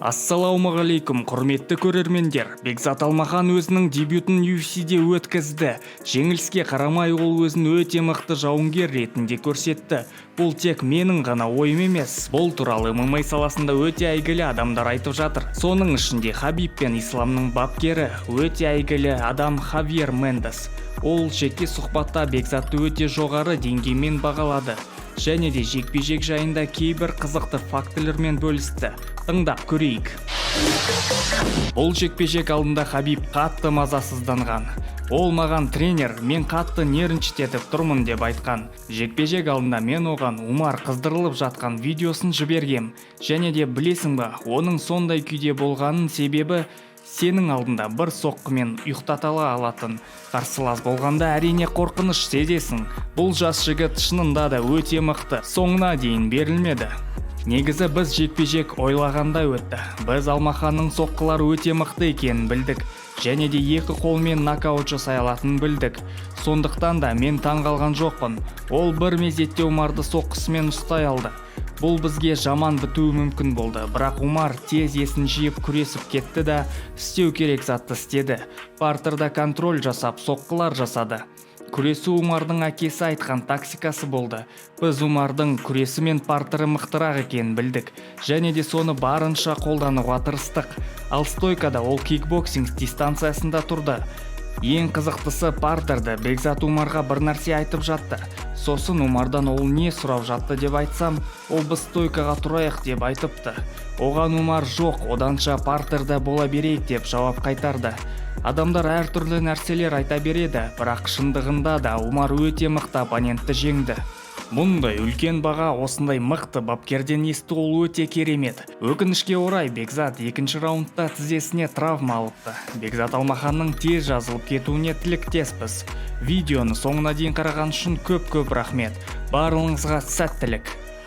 Ассалаумағалейкум, құрметті көрермендер. Бекзат Алмахан өзінің дебютін UFC-де өткізді. Жеңіліске қарамай ол өзін өте мықты жауынгер ретінде көрсетті. Бұл тек менің ғана ойым емес. Бұл туралы MMA саласында өте әйгілі адамдар айтып жатыр. Соның ішінде Хабиб пен Исламның бапкері өте әйгілі адам Хавьер Мендес. Ол жеке сұхбатта Бекзатты өте жоғары деңгеймен бағалады. Және де жекпе-жек жайында кейбір қызықты фактілермен бөлісті. Тыңдап көрейік. Бұл жекпе-жек алдында Хабиб қатты мазасызданған. Ол маған тренер, мен қатты нервничетіп тұрмын деп айтқан. Жекпе-жек алдында мен оған Умар қыздырылып жатқан видеосын жібергем. Және де білесің ба, оның сондай күйде болғанын себебі сенің алдында бір соққымен ұйықтатала алатын қарсылас болғанда әрине қорқыныш сезесің. Бұл жас жігіт шынында да өте мықты, соңына дейін берілмеді. Негізі біз жекпе-жек ойлағандай өтті. Біз Алмаханның соққылары өте мықты екенін білдік. Және де екі қолмен нокаут жасай алатынын білдік. Сондықтан да мен таңғалған жоқпын. Ол бір мезетте Умарды соққысымен ұстай алды. Бұл бізге жаман бітуі мүмкін болды, бірақ Умар тез есін жиып күресіп кетті да істеу керек затты істеді. Партерда контроль жасап, соққылар жасады. Күресі Умардың әкесі айтқан тактикасы болды. Біз Умардың күресі мен партері мықтырақ екенін білдік, және де соны барынша қолдануға тырыстық. Ал стойкада ол кикбоксинг дистанциясында тұрды. Ең қызықтысы партерді Бекзат Умарға бір нәрсе айтып жатты. Сосын Умардан ол не сұрап жатты деп айтсам, ол біз стойкаға тұрайық деп айтыпты. Оған Умар жоқ, оданша партерді бола берейік деп жауап қайтарды. Адамдар әртүрлі нәрселер айта береді, бірақ шындығында да Умар өте мықты оппонентті жеңді. Мұндай үлкен баға осындай мықты бапкерден есту ол өте керемет. Өкінішке орай Бекзат екінші раундта тізесіне травма алыпты. Бекзат Алмаханның тез жазылып кетуіне тілектеспіз. Видеоны соңына дейін қараған үшін көп рахмет. Барлығыңызға сәттілік.